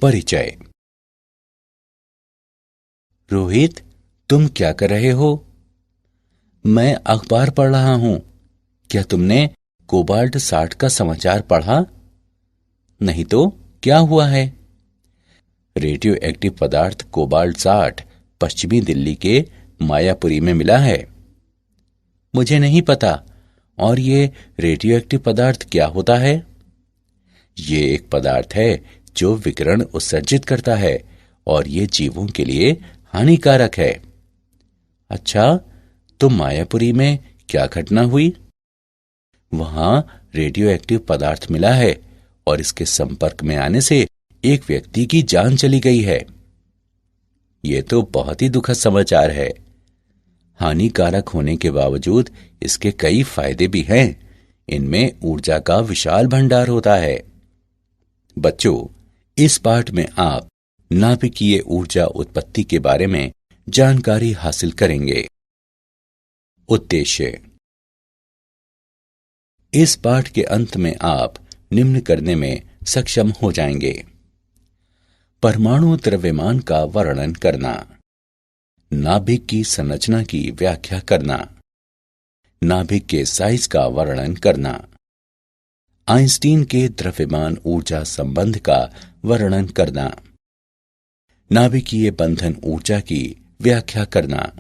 परिचय। रोहित, तुम क्या कर रहे हो? मैं अखबार पढ़ रहा हूं। क्या तुमने कोबाल्ट 60 का समाचार पढ़ा? नहीं तो क्या हुआ है? रेडियो एक्टिव पदार्थ कोबाल्ट 60 पश्चिमी दिल्ली के मायापुरी में मिला है। मुझे नहीं पता। और ये रेडियो एक्टिव पदार्थ क्या होता है? ये एक पदार्थ है जो विकिरण उत्सर्जित करता है और ये जीवों के लिए हानिकारक है। अच्छा, तो मायापुरी में क्या घटना हुई? वहां रेडियो एक्टिव पदार्थ मिला है और इसके संपर्क में आने से एक व्यक्ति की जान चली गई है। ये तो बहुत ही दुखद समाचार है। हानिकारक होने के बावजूद इसके कई फायदे भी हैं। इनमें ऊर्जा का विशाल भंडार होता है। बच्चों, इस पाठ में आप नाभिकीय ऊर्जा उत्पत्ति के बारे में जानकारी हासिल करेंगे। उद्देश्य। इस पाठ के अंत में आप निम्न करने में सक्षम हो जाएंगे। परमाणु द्रव्यमान का वर्णन करना, नाभिक की संरचना की व्याख्या करना, नाभिक के साइज का वर्णन करना, आइंस्टीन के द्रव्यमान ऊर्जा संबंध का वर्णन करना, नाभिकीय बंधन ऊर्जा की व्याख्या करना,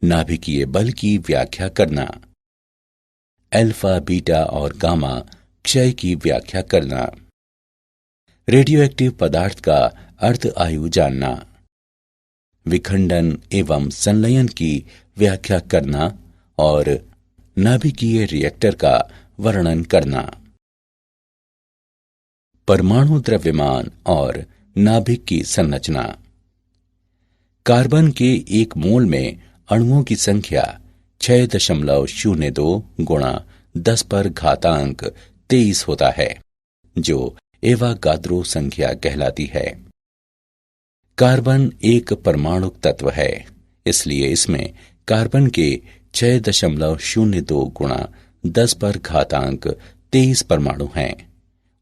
नाभिकीय बल की व्याख्या करना, अल्फा, बीटा और गामा क्षय की व्याख्या करना, रेडियोएक्टिव पदार्थ का अर्ध आयु जानना, विखंडन एवं संलयन की व्याख्या करना और नाभिकीय रिएक्टर का वर्णन करना। परमाणु द्रव्यमान और नाभिक की संरचना। कार्बन के एक मोल में अणुओं की संख्या 6.02 गुणा 10⁻23 होता है, जो एवोगाद्रो संख्या कहलाती है। कार्बन एक परमाणुक तत्व है, इसलिए इसमें कार्बन के 6.02 गुणा 10⁻23 परमाणु हैं।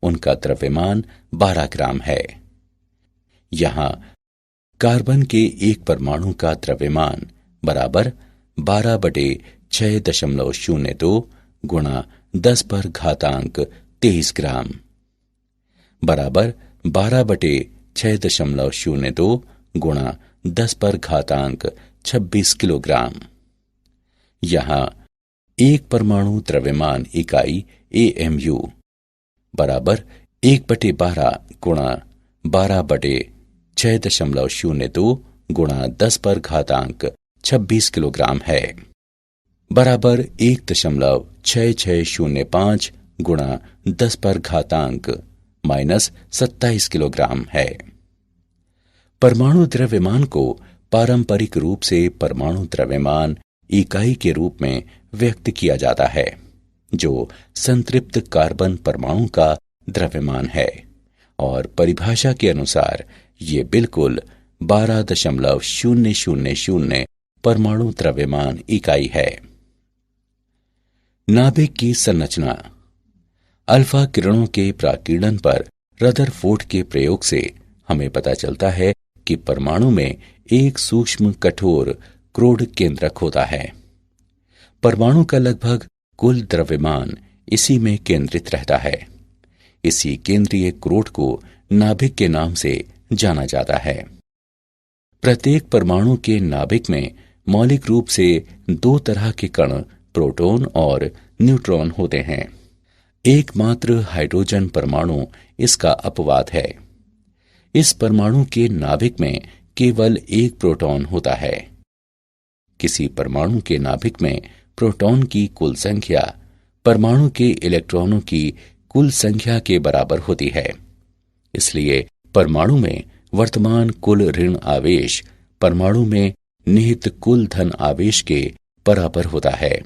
उनका द्रव्यमान 12 ग्राम है। यहां कार्बन के एक परमाणु का द्रव्यमान बराबर 12/6.02 गुणा 10⁻23 ग्राम बराबर 12/6.02 गुणा 10⁻26 किलोग्राम। यहां एक परमाणु द्रव्यमान इकाई AMU बराबर 1/12 गुणा 12/6.02 गुणा 10⁻26 किलोग्राम है, बराबर 1.6605 गुणा 10⁻⁻27 किलोग्राम है। परमाणु द्रव्यमान को पारंपरिक रूप से परमाणु द्रव्यमान इकाई के रूप में व्यक्त किया जाता है, जो संतृप्त कार्बन परमाणु का द्रव्यमान है, और परिभाषा के अनुसार ये बिल्कुल 12.000 परमाणु द्रव्यमान इकाई है। नाभिक की संरचना। अल्फा किरणों के प्राकीर्णन पर रदरफोर्ड के प्रयोग से हमें पता चलता है कि परमाणु में एक सूक्ष्म कठोर क्रोड केंद्रक होता है। परमाणु का लगभग कुल द्रव्यमान इसी में केंद्रित रहता है। इसी केंद्रीय क्रोड को नाभिक के नाम से जाना जाता है। प्रत्येक परमाणु के नाभिक में मौलिक रूप से दो तरह के कण, प्रोटॉन और न्यूट्रॉन होते हैं। एकमात्र हाइड्रोजन परमाणु इसका अपवाद है। इस परमाणु के नाभिक में केवल एक प्रोटॉन होता है। किसी परमाणु के नाभिक में प्रोटॉन की कुल संख्या परमाणु के इलेक्ट्रॉनों की कुल संख्या के बराबर होती है। इसलिए परमाणु में वर्तमान कुल ऋण आवेश परमाणु में निहित कुल धन आवेश के बराबर होता है।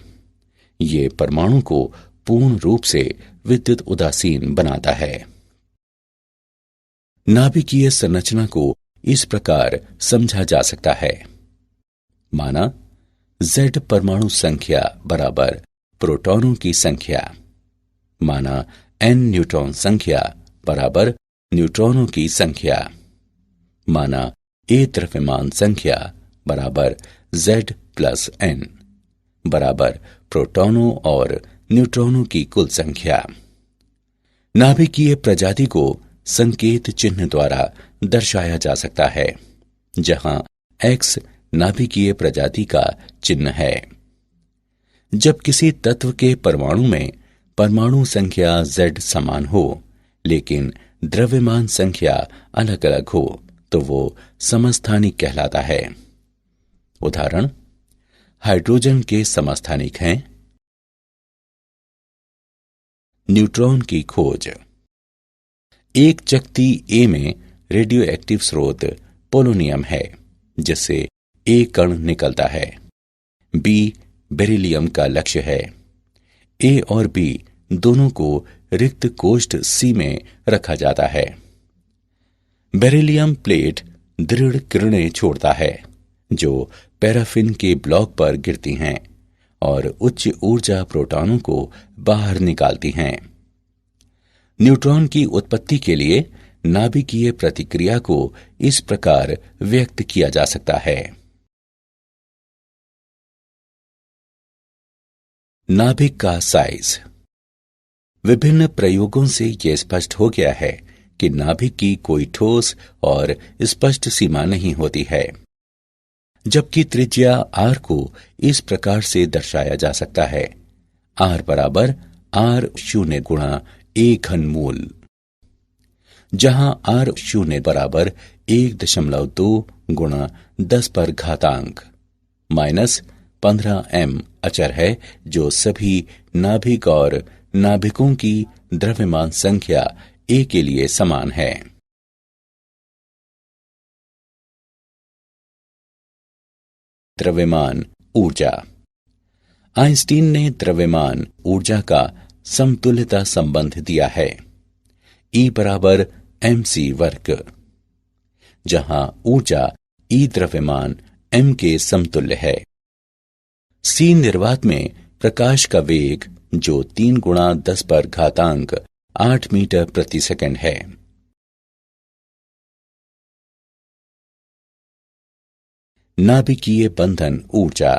ये परमाणु को पूर्ण रूप से विद्युत उदासीन बनाता है। नाभिकीय संरचना को इस प्रकार समझा जा सकता है। माना Z परमाणु संख्या बराबर प्रोटॉनों की संख्या। माना N न्यूट्रॉन संख्या बराबर न्यूट्रॉनों की संख्या, माना ए द्रव्यमान संख्या बराबर Z प्लस n बराबर प्रोटॉनों और न्यूट्रॉनों की कुल संख्या। नाभिकीय प्रजाति को संकेत चिन्ह द्वारा दर्शाया जा सकता है, जहां X नाभिकीय प्रजाति का चिन्ह है। जब किसी तत्व के परमाणु में परमाणु संख्या Z समान हो लेकिन द्रव्यमान संख्या अलग अलग हो तो वो समस्थानिक कहलाता है। उदाहरण, हाइड्रोजन के समस्थानिक हैं न्यूट्रॉन की खोज। एक चकती ए में रेडियो एक्टिव स्रोत पोलोनियम है, जिससे ए कण निकलता है। बी बेरिलियम का लक्ष्य है। ए और बी दोनों को रिक्त कोष्ठ सी में रखा जाता है। बेरिलियम प्लेट दृढ़ किरणें छोड़ता है, जो पैराफिन के ब्लॉक पर गिरती हैं और उच्च ऊर्जा प्रोटॉनों को बाहर निकालती हैं। न्यूट्रॉन की उत्पत्ति के लिए नाभिकीय प्रतिक्रिया को इस प्रकार व्यक्त किया जा सकता है। नाभिक का साइज। विभिन्न प्रयोगों से यह स्पष्ट हो गया है कि नाभिक की कोई ठोस और स्पष्ट सीमा नहीं होती है, जबकि त्रिज्या r को इस प्रकार से दर्शाया जा सकता है, r बराबर r0 गुणा a घनमूल, जहां r0 बराबर 1.2 गुणा 10 पर घातांक -15m अचर है, जो सभी नाभिक और नाभिकों की द्रव्यमान संख्या a के लिए समान है। द्रव्यमान ऊर्जा। आइंस्टीन ने द्रव्यमान ऊर्जा का समतुल्यता संबंध दिया है, E बराबर mc वर्ग, जहां ऊर्जा E द्रव्यमान m के समतुल्य है। C निर्वात में प्रकाश का वेग, जो 3 गुणा 10 पर घातांक 8 मीटर प्रति सेकंड है। नाभिकीय बंधन ऊर्जा।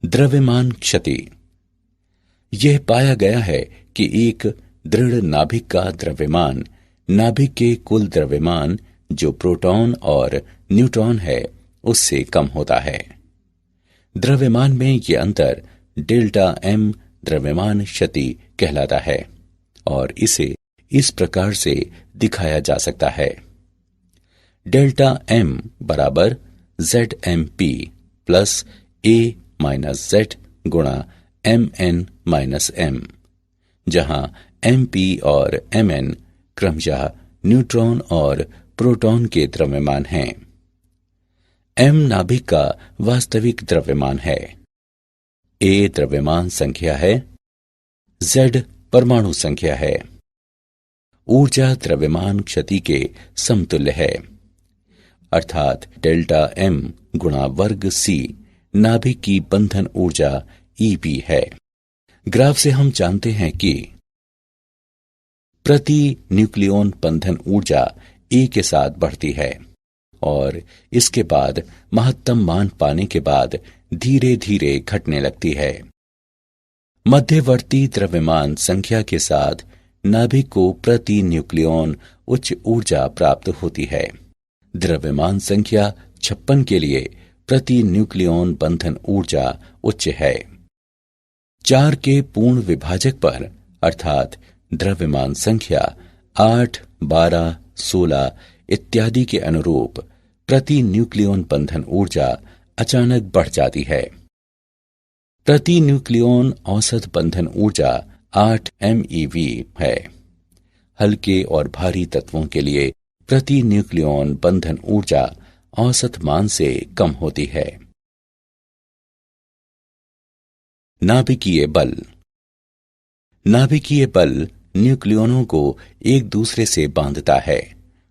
द्रव्यमान क्षति। यह पाया गया है कि एक दृढ़ नाभिक का द्रव्यमान नाभिक के कुल द्रव्यमान, जो प्रोटॉन और न्यूट्रॉन है, उससे कम होता है। द्रव्यमान में यह अंतर डेल्टा m द्रव्यमान क्षति कहलाता है और इसे इस प्रकार से दिखाया जा सकता है। डेल्टा m बराबर ZMP plus A minus Z गुणा Mn माइनस M, जहां MP और Mn क्रमशः न्यूट्रॉन और प्रोटॉन के द्रव्यमान हैं। M नाभिक का वास्तविक द्रव्यमान है, A द्रव्यमान संख्या है, Z परमाणु संख्या है। ऊर्जा द्रव्यमान क्षति के समतुल्य है, अर्थात डेल्टा m गुणा वर्ग C नाभिक की बंधन ऊर्जा Eb है। ग्राफ से हम जानते हैं कि प्रति न्यूक्लियॉन बंधन ऊर्जा A के साथ बढ़ती है और इसके बाद महत्तम मान पाने के बाद धीरे धीरे घटने लगती है। मध्यवर्ती द्रव्यमान संख्या के साथ नाभिक को प्रति न्यूक्लियॉन उच्च ऊर्जा प्राप्त होती है। द्रव्यमान संख्या 56 के लिए प्रति न्यूक्लियॉन बंधन ऊर्जा उच्च है। 4 के पूर्ण विभाजक पर, अर्थात द्रव्यमान संख्या 8, 12, 16 इत्यादि के अनुरूप प्रति न्यूक्लियॉन बंधन ऊर्जा अचानक बढ़ जाती है। प्रति न्यूक्लियॉन औसत बंधन ऊर्जा 8 MeV है। हल्के और भारी तत्वों के लिए प्रति न्यूक्लियॉन बंधन ऊर्जा औसत मान से कम होती है। नाभिकीय बल। नाभिकीय बल न्यूक्लियॉनों को एक दूसरे से बांधता है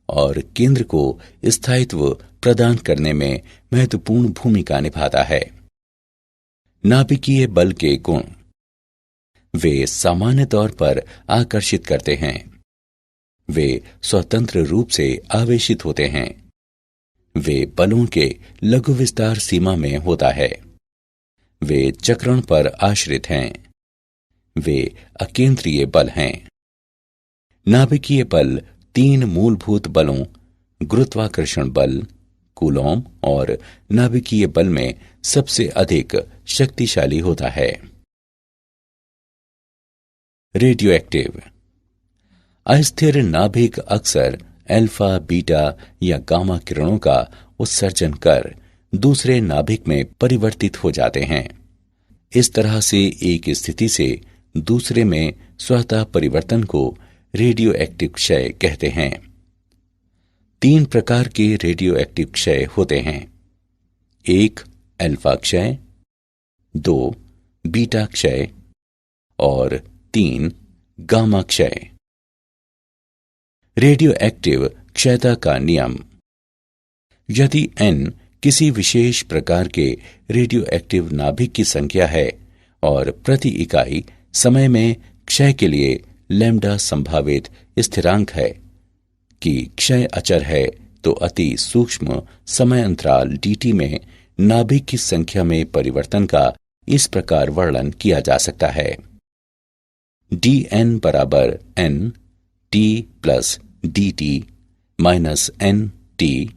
और केंद्र को स्थायित्व प्रदान करने में महत्वपूर्ण भूमिका निभाता है। नाभिकीय बल के गुण। वे सामान्य तौर पर आकर्षित करते हैं। वे स्वतंत्र रूप से आवेशित होते हैं। वे बलों के लघु विस्तार सीमा में होता है। वे चक्रण पर आश्रित हैं। वे अकेंद्रीय बल हैं। नाभिकीय बल 3 मूलभूत बलों गुरुत्वाकर्षण बल, कूलॉम और नाभिकीय बल में सबसे अधिक शक्तिशाली होता है। Radio active. अस्थिर नाभिक अक्सर अल्फा, बीटा या गामा किरणों का उत्सर्जन कर दूसरे नाभिक में परिवर्तित हो जाते हैं। इस तरह से एक स्थिति से दूसरे में स्वतः परिवर्तन को रेडियो एक्टिव क्षय कहते हैं। 3 प्रकार के रेडियो एक्टिव क्षय होते हैं। 1 अल्फा क्षय, 2 बीटा क्षय और 3 गामा क्षय। रेडियो एक्टिव क्षयता का नियम। यदि n किसी विशेष प्रकार के रेडियो एक्टिव नाभिक की संख्या है और प्रति इकाई समय में क्षय के लिए लैम्डा संभावित स्थिरांक है कि क्षय अचर है, तो अति सूक्ष्म समय अंतराल dt में नाभिक की संख्या में परिवर्तन का इस प्रकार वर्णन किया जा सकता है। dn बराबर n t plus dt minus n t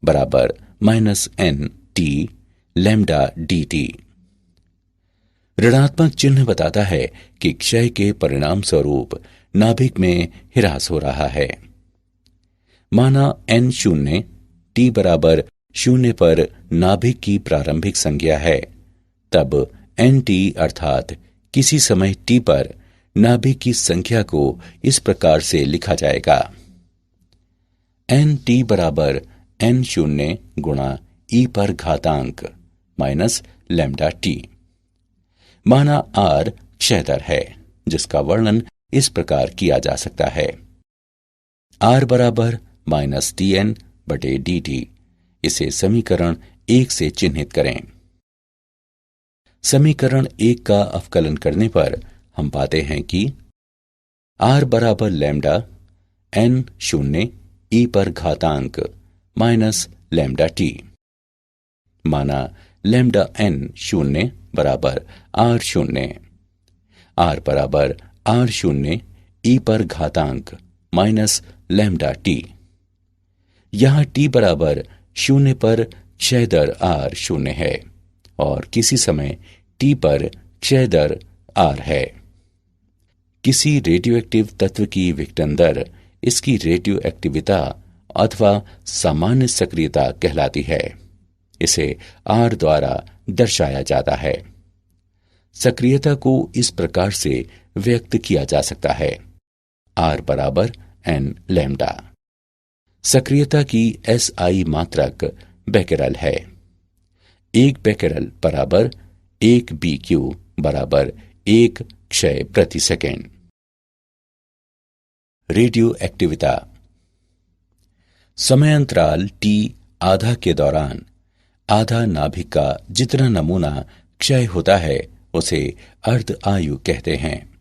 बराबर minus n t lambda dt। ऋणात्मक चिन्ह बताता है कि क्षय के परिणाम स्वरूप नाभिक में ह्रास हो रहा है। माना n0 t बराबर 0 पर नाभिक की प्रारंभिक संख्या है, तब nt अर्थात किसी समय t पर नाभिक की संख्या को इस प्रकार से लिखा जाएगा। nt बराबर n0 गुणा e पर घातांक माइनस लैम्डा t। माना r क्षय दर है, जिसका वर्णन इस प्रकार किया जा सकता है। r बराबर माइनस tn बटे dt। इसे समीकरण 1 से चिन्हित करें। समीकरण 1 का अवकलन करने पर हम पाते हैं कि r बराबर लैम्डा n0 e पर घातांक माइनस लैम्डा t। माना लैम्डा n0 बराबर r0। r बराबर r0 e पर घातांक माइनस लैम्डा t। यहाँ t बराबर 0 पर क्षय दर r0 है और किसी समय t पर क्षय दर r है। किसी रेडियोएक्टिव तत्व की विघटन दर इसकी रेडियो एक्टिविता अथवा सामान्य सक्रियता कहलाती है। इसे r द्वारा दर्शाया जाता है। सक्रियता को इस प्रकार से व्यक्त किया जा सकता है। r बराबर n लैम्डा। सक्रियता की SI मात्रक बेकेरल है। 1 बेकेरल बराबर 1 BQ बराबर 1 क्षय प्रति सेकेंड। रेडियो एक्टिविता। समय अंतराल t आधा के दौरान आधा नाभिक का जितना नमूना क्षय होता है उसे अर्ध आयु कहते हैं।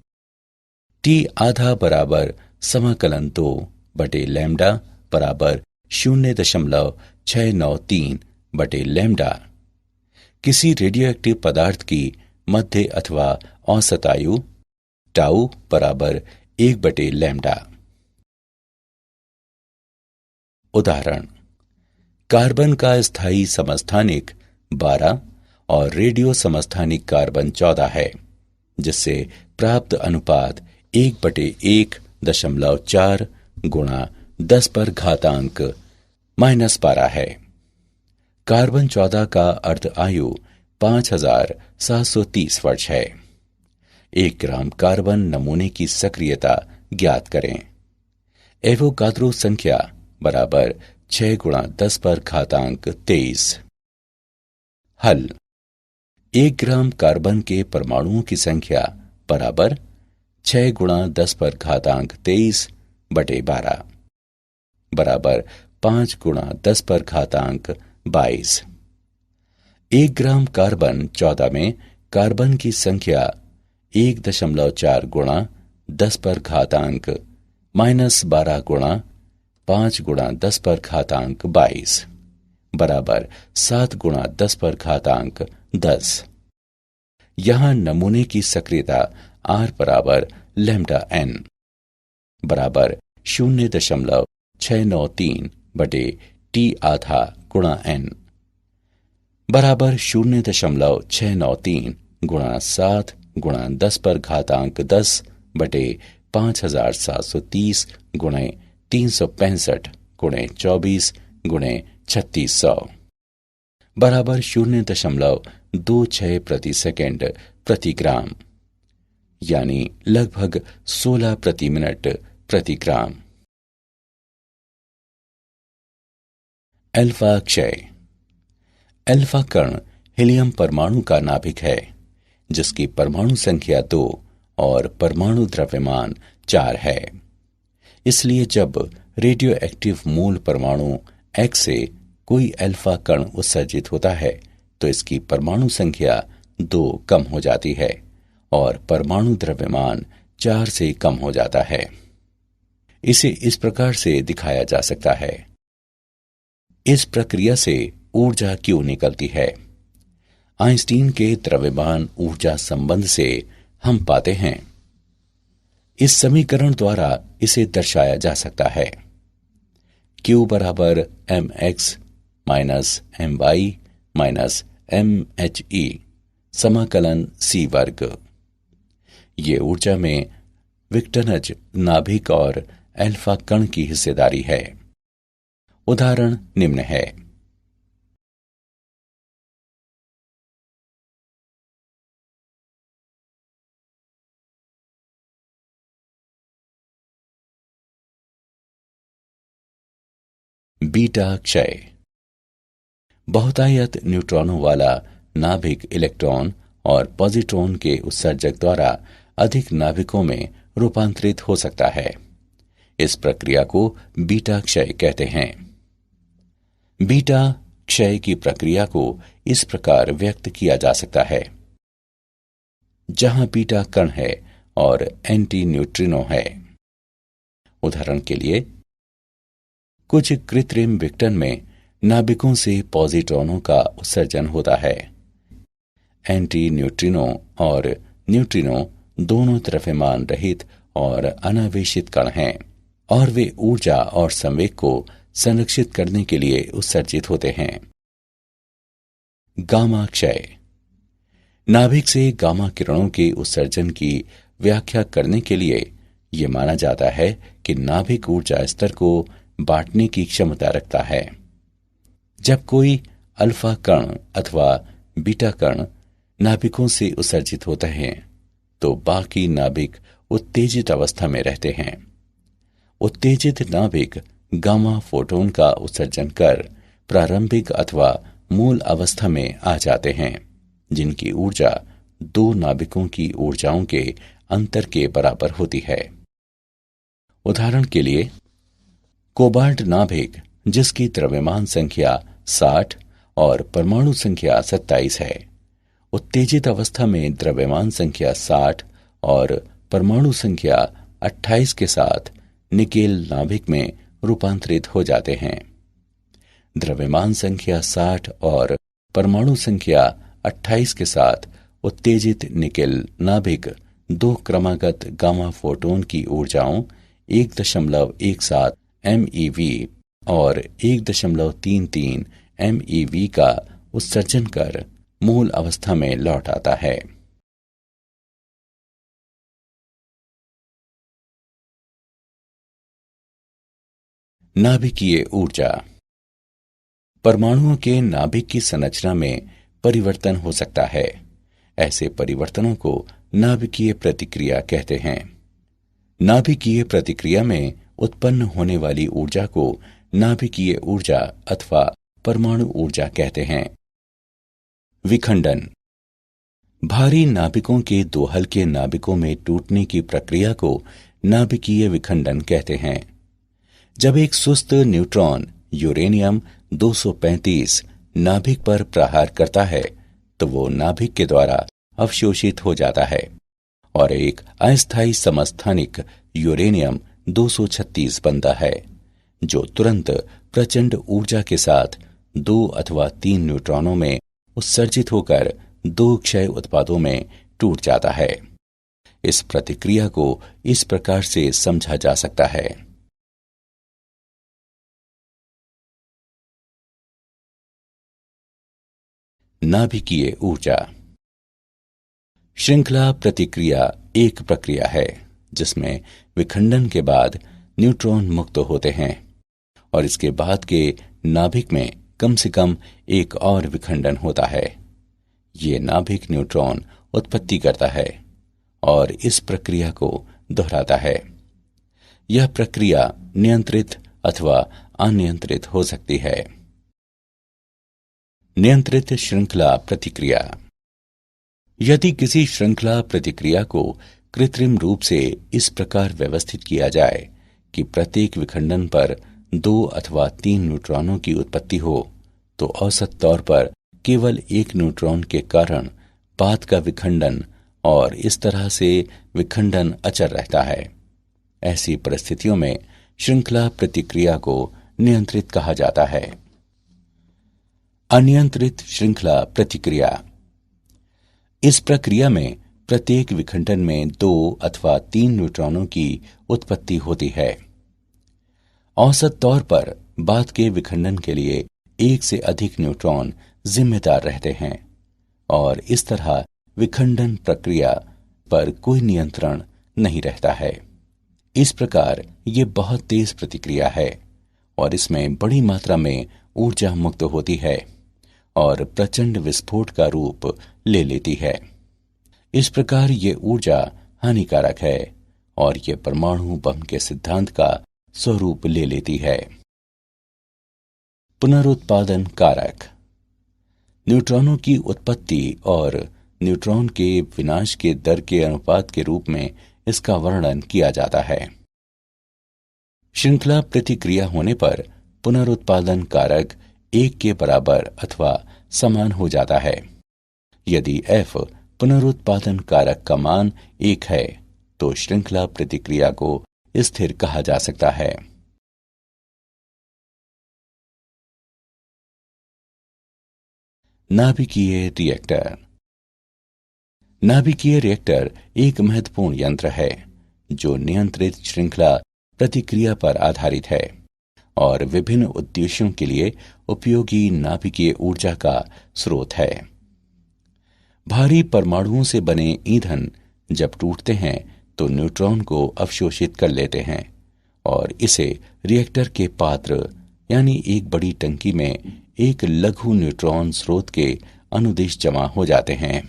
t आधा बराबर समाकलन 2 बटे लैम्डा बराबर 0.693 बटे लैम्डा। किसी रेडियोएक्टिव पदार्थ की मध्य अथवा औसत आयु टाउ बराबर 1 बटे लैम्डा। उदाहरण: कार्बन का स्थायी समस्थानिक 12 और रेडियो समस्थानिक कार्बन 14 है, जिससे प्राप्त अनुपात 1/1.4 गुणा 10 पर घातांक -12 है। कार्बन 14 का अर्ध आयु 5730 वर्ष है। 1 ग्राम कार्बन नमूने की सक्रियता ज्ञात करें। एवोगाद्रो संख्या बराबर 6 गुणा 10 पर घातांक 23। हल: 1 ग्राम कार्बन के परमाणुओं की संख्या बराबर 6 गुणा 10 पर घातांक 23 बटे 12 बराबर 5 गुणा 10 पर घातांक 22। 1 ग्राम कार्बन 14 में कार्बन की संख्या 1.4 गुणा 10 पर घातांक -12 गुणा 5 गुणा 10 पर घातांक 22 बराबर 7 गुणा 10 पर घातांक 10। यहां नमूने की सक्रियता R बराबर लैम्डा n बराबर 0.693 बटे T आधा गुणा n बराबर 0.693 गुणा 7 गुणा 10 पर घातांक 10 बटे 5730 गुणे 365 गुणे 24 गुणे 3600 बराबर 0.26 प्रति सेकेंड प्रति ग्राम, यानी लगभग 16 प्रति मिनट प्रति ग्राम। अल्फा क्षय। अल्फा कण हीलियम परमाणु का नाभिक है जिसकी परमाणु संख्या 2 और परमाणु द्रव्यमान 4 है। इसलिए जब रेडियो एक्टिव मूल परमाणु X से कोई अल्फा कण उत्सर्जित होता है तो इसकी परमाणु संख्या 2 कम हो जाती है और परमाणु द्रव्यमान 4 से कम हो जाता है। इसे इस प्रकार से दिखाया जा सकता है। इस प्रक्रिया से ऊर्जा क्यों निकलती है? आइंस्टीन के द्रव्यमान ऊर्जा संबंध से हम पाते हैं। इस समीकरण द्वारा इसे दर्शाया जा सकता है। Q बराबर mx minus my minus mhe समाकलन c वर्ग। ये ऊर्जा में विघटनज नाभिक और अल्फा कण की हिस्सेदारी है। उदाहरण निम्न है। बीटा क्षय। बहुतायत न्यूट्रॉनों वाला नाभिक इलेक्ट्रॉन और पॉजिट्रॉन के उत्सर्जक द्वारा अधिक नाभिकों में रूपांतरित हो सकता है। इस प्रक्रिया को बीटा क्षय कहते हैं। बीटा क्षय की प्रक्रिया को इस प्रकार व्यक्त किया जा सकता है। जहां बीटा कण है और एंटी न्यूट्रिनो है। उदाहरण के लिए कुछ कृत्रिम विघटन में नाभिकों से पॉजिट्रॉनों का उत्सर्जन होता है। एंटी न्यूट्रिनो और न्यूट्रिनो दोनों द्रव्यमान रहित और अनावेशित कण हैं और वे ऊर्जा और संवेग को संरक्षित करने के लिए उत्सर्जित होते हैं। गामा क्षय। नाभिक से गामा किरणों के उत्सर्जन की व्याख्या करने के लिए यह माना जाता है कि नाभिक ऊर्जा स्तर को बांटने की क्षमता रखता है। जब कोई अल्फा कण अथवा बीटा कण नाभिकों से उत्सर्जित होते हैं तो बाकी नाभिक उत्तेजित अवस्था में रहते हैं। उत्तेजित नाभिक गामा फोटोन का उत्सर्जन कर प्रारंभिक अथवा मूल अवस्था में आ जाते हैं, जिनकी ऊर्जा दो नाभिकों की ऊर्जाओं के अंतर के बराबर होती है। उदाहरण के लिए कोबाल्ट नाभिक जिसकी द्रव्यमान संख्या 60 और परमाणु संख्या 27 है, उत्तेजित अवस्था में द्रव्यमान संख्या 60 और परमाणु संख्या 28 के साथ निकेल नाभिक में रूपांतरित हो जाते हैं। द्रव्यमान संख्या 60 और परमाणु संख्या 28 के साथ उत्तेजित निकेल नाभिक दो क्रमागत गामा फोटोन की ऊर्जाओं 1.17 MeV और 1.33 MeV का उत्सर्जन कर मूल अवस्था में लौट आता है। नाभिकीय ऊर्जा। परमाणुओं के नाभिक की संरचना में परिवर्तन हो सकता है। ऐसे परिवर्तनों को नाभिकीय प्रतिक्रिया कहते हैं। नाभिकीय प्रतिक्रिया में उत्पन्न होने वाली ऊर्जा को नाभिकीय ऊर्जा अथवा परमाणु ऊर्जा कहते हैं। विखंडन। भारी नाभिकों के दो हल्के नाभिकों में टूटने की प्रक्रिया को नाभिकीय विखंडन कहते हैं। जब एक सुस्त न्यूट्रॉन यूरेनियम 235 नाभिक पर प्रहार करता है तो वो नाभिक के द्वारा अवशोषित हो जाता है और एक अस्थायी समस्थानिक यूरेनियम 236 बनता है, जो तुरंत प्रचंड ऊर्जा के साथ 2 अथवा 3 न्यूट्रॉनों में उत्सर्जित होकर 2 क्षय उत्पादों में टूट जाता है। इस प्रतिक्रिया को इस प्रकार से समझा जा सकता है। नाभिकीय ऊर्जा। श्रृंखला प्रतिक्रिया एक प्रक्रिया है जिसमें विखंडन के बाद न्यूट्रॉन मुक्त होते हैं और इसके बाद के नाभिक में कम से कम एक और विखंडन होता है। ये नाभिक न्यूट्रॉन उत्पत्ति करता है और इस प्रक्रिया को दोहराता है। यह प्रक्रिया नियंत्रित अथवा अनियंत्रित हो सकती है। नियंत्रित श्रृंखला प्रतिक्रिया। यदि किसी श्रृंखला प्रतिक्रिया को कृत्रिम रूप से इस प्रकार व्यवस्थित किया जाए कि प्रत्येक विखंडन पर 2 अथवा 3 न्यूट्रॉनों की उत्पत्ति हो, तो औसत तौर पर केवल एक न्यूट्रॉन के कारण बाद का विखंडन और इस तरह से विखंडन अचर रहता है। ऐसी परिस्थितियों में श्रृंखला प्रतिक्रिया को नियंत्रित कहा जाता है। अनियंत्रित श्रृंखला प्रतिक्रिया। इस प्रक्रिया में प्रत्येक विखंडन में 2 अथवा 3 न्यूट्रॉनों की उत्पत्ति होती है। औसत तौर पर बाद के विखंडन के लिए एक से अधिक न्यूट्रॉन जिम्मेदार रहते हैं और इस तरह विखंडन प्रक्रिया पर कोई नियंत्रण नहीं रहता है। इस प्रकार ये बहुत तेज प्रतिक्रिया है और इसमें बड़ी मात्रा में ऊर्जा मुक्त होती है और प्रचंड विस्फोट का रूप ले लेती है। इस प्रकार ये ऊर्जा हानिकारक है और ये परमाणु बम के सिद्धांत का स्वरूप ले लेती है। पुनरुत्पादन कारक। न्यूट्रॉनों की उत्पत्ति और न्यूट्रॉन के विनाश के दर के अनुपात के रूप में इसका वर्णन किया जाता है। श्रृंखला प्रतिक्रिया होने पर पुनरुत्पादन कारक 1 के बराबर अथवा समान हो जाता है। यदि F पुनरुत्पादन कारक का मान 1 है तो श्रृंखला प्रतिक्रिया को स्थिर कहा जा सकता है। नाभिकीय रिएक्टर। नाभिकीय रिएक्टर एक महत्वपूर्ण यंत्र है जो नियंत्रित श्रृंखला प्रतिक्रिया पर आधारित है और विभिन्न उद्देश्यों के लिए उपयोगी नाभिकीय ऊर्जा का स्रोत है। भारी परमाणुओं से बने ईंधन जब टूटते हैं तो न्यूट्रॉन को अवशोषित कर लेते हैं और इसे रिएक्टर के पात्र यानी एक बड़ी टंकी में एक लघु न्यूट्रॉन स्रोत के अनुदिश जमा हो जाते हैं।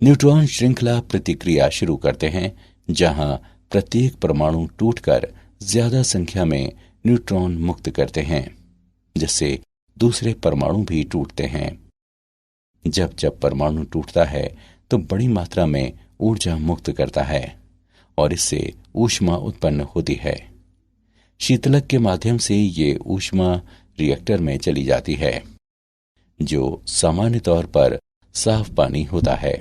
न्यूट्रॉन श्रृंखला प्रतिक्रिया शुरू करते हैं जहां प्रत्येक परमाणु टूटकर ज्यादा संख्या में न्यूट्रॉन मुक्त करते हैं, जिससे दूसरे परमाणु भी टूटते हैं। जब जब परमाणु टूटता है तो बड़ी मात्रा में ऊर्जा मुक्त करता है और इससे ऊष्मा उत्पन्न होती है। शीतलक के माध्यम से ये ऊष्मा रिएक्टर में चली जाती है, जो सामान्य तौर पर साफ पानी होता है।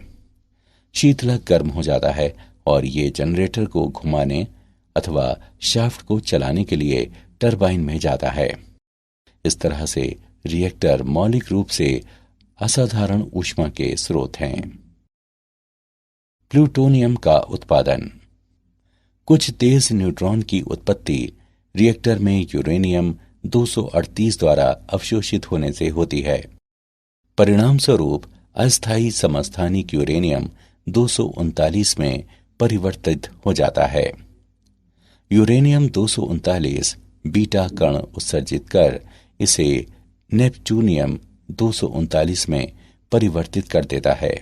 शीतलक गर्म हो जाता है और ये जनरेटर को घुमाने अथवा शाफ्ट को चलाने के लिए टरबाइन में जाता है। इस तरह से रिएक्टर मौलिक रूप से असाधारण ऊष्मा के स्रोत हैं। प्लूटोनियम का उत्पादन। कुछ तेज न्यूट्रॉन की उत्पत्ति रिएक्टर में यूरेनियम 238 द्वारा अवशोषित होने से होती है। परिणाम स्वरूप अस्थायी समस्थानिक यूरेनियम 239 में परिवर्तित हो जाता है। यूरेनियम 239 बीटा कण उत्सर्जित कर इसे नेपच्यूनियम 239 में परिवर्तित कर देता है,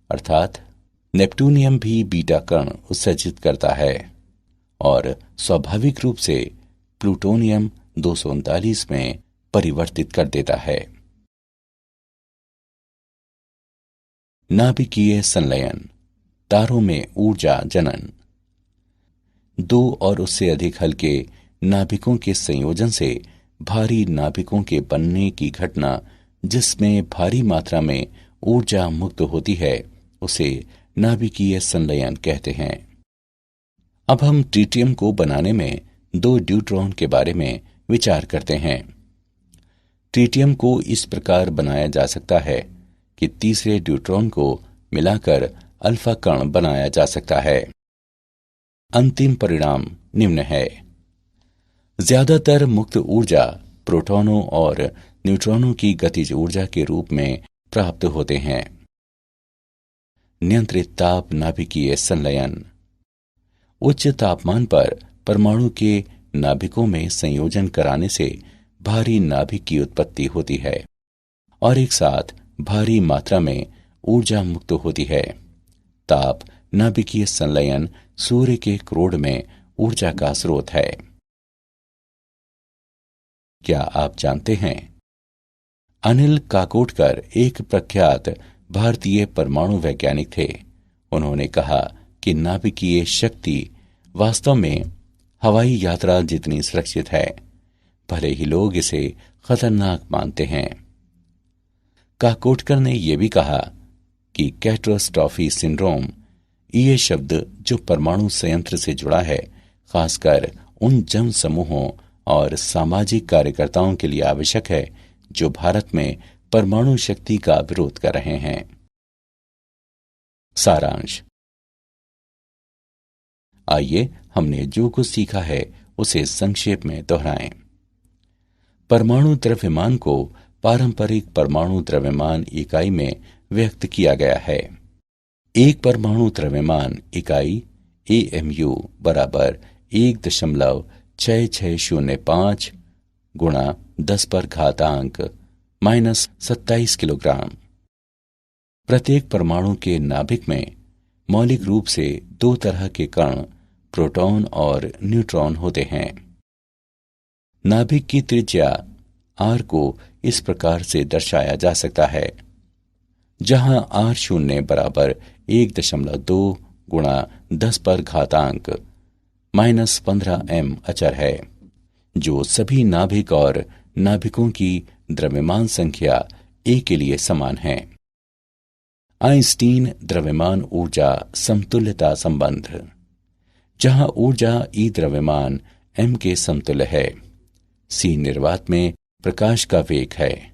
अर्थात नेपट्यूनियम भी बीटा कण उत्सर्जित करता है और स्वाभाविक रूप से प्लूटोनियम 239 में परिवर्तित कर देता है। नाभिकीय संलयन, तारों में ऊर्जा जनन। 2 और उससे अधिक हल्के नाभिकों के संयोजन से भारी नाभिकों के बनने की घटना, जिसमें भारी मात्रा में ऊर्जा मुक्त होती है, उसे नाभिकीय संलयन कहते हैं। अब हम ट्रिटियम को बनाने में दो ड्यूट्रॉन के बारे में विचार करते हैं। ट्रिटियम को इस प्रकार बनाया जा सकता है कि तीसरे ड्यूट्रॉन को मिलाकर अल्फा कण बनाया जा सकता है। अंतिम परिणाम निम्न है। ज्यादातर मुक्त ऊर्जा प्रोटॉनों और न्यूट्रॉनों की गतिज ऊर्जा के रूप में प्राप्त होते हैं। नियंत्रित ताप नाभिकीय संलयन। उच्च तापमान पर परमाणु के नाभिकों में संयोजन कराने से भारी नाभिक की उत्पत्ति होती है और एक साथ भारी मात्रा में ऊर्जा मुक्त होती है। ताप नाभिकीय संलयन सूर्य के क्रोड में ऊर्जा का स्रोत है। क्या आप जानते हैं, अनिल काकोडकर एक प्रख्यात भारतीय परमाणु वैज्ञानिक थे। उन्होंने कहा कि नाभिकीय शक्ति वास्तव में हवाई यात्रा जितनी सुरक्षित है, भले ही लोग इसे खतरनाक मानते हैं। काकोडकर ने यह भी कहा कि कैटास्ट्रॉफी सिंड्रोम, ये शब्द जो परमाणु संयंत्र से जुड़ा है, खासकर उन जन समूहों और सामाजिक कार्यकर्ताओं के लिए आवश्यक है जो भारत में परमाणु शक्ति का विरोध कर रहे हैं। सारांश। आइए हमने जो कुछ सीखा है उसे संक्षेप में दोहराएं। परमाणु द्रव्यमान को पारंपरिक परमाणु द्रव्यमान इकाई में व्यक्त किया गया है। एक परमाणु द्रव्यमान इकाई AMU बराबर 1.6605 गुणा 10⁻⁻27 किलोग्राम। प्रत्येक परमाणु के नाभिक में मौलिक रूप से दो तरह के कण, प्रोटॉन और न्यूट्रॉन होते हैं। नाभिक की त्रिज्या r को इस प्रकार से दर्शाया जा सकता है, जहां r0 बराबर 1.2 गुणा 10⁻⁻15 m अचर है, जो सभी नाभिक और नाभिकों की द्रव्यमान संख्या a के लिए समान है। आइंस्टीन द्रव्यमान ऊर्जा समतुल्यता संबंध, जहां ऊर्जा E द्रव्यमान m के समतुल्य है। C निर्वात में प्रकाश का वेग है,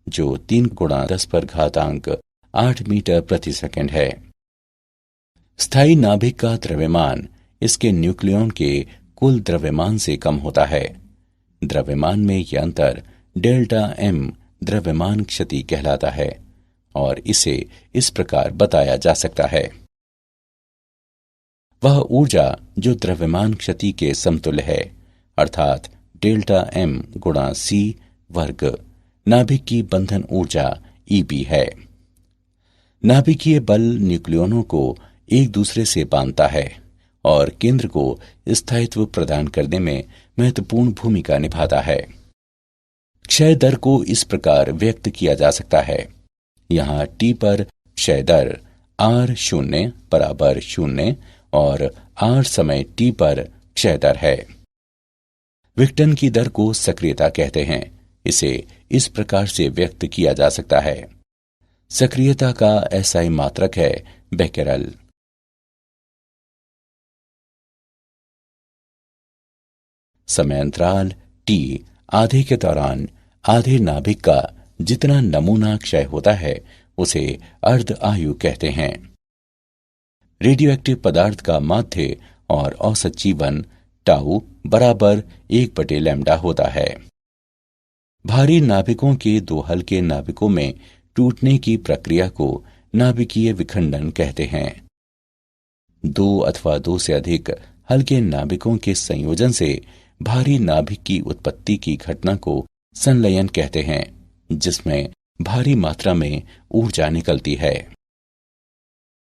जो 3 × 10⁸ मीटर प्रति सेकंड है। स्थायी नाभिक का द्रव्यमान इसके न्यूक्लियॉन के कुल द्रव्यमान से कम होता है। द्रव्यमान में यह अंतर डेल्टा m द्रव्यमान क्षति कहलाता है और इसे इस प्रकार बताया जा सकता है। वह ऊर्जा जो द्रव्यमान क्षति के समतुल्य है, अर्थात डेल्टा m गुणा c वर्ग, नाभिक की बंधन ऊर्जा Eb है। नाभिकीय बल न्यूक्लियनों को एक दूसरे से बांधता है और केंद्र को स्थायित्व प्रदान करने में महत्वपूर्ण भूमिका निभाता है। क्षय दर को इस प्रकार व्यक्त किया जा सकता है। यहाँ t पर क्षय दर r0 बराबर 0 और r समय t पर क्षय दर है। विघटन की दर को सक्रियता कहते हैं। इसे इस प्रकार से व्यक्त किया जा सकता है। सक्रियता का SI मात्रक है बेकेरल। समय अंतराल T आधे के दौरान आधे नाभिक का जितना नमूना क्षय होता है उसे अर्ध आयु कहते हैं। रेडियोएक्टिव पदार्थ का माध्य और औसत जीवन टाउ बराबर 1/λ होता है। भारी नाभिकों के दो हल्के नाभिकों में टूटने की प्रक्रिया को नाभिकीय विखंडन कहते हैं। दो अथवा दो से अधिक हल्के नाभिकों के संयोजन से भारी नाभिक की उत्पत्ति की घटना को संलयन कहते हैं, जिसमें भारी मात्रा में ऊर्जा निकलती है।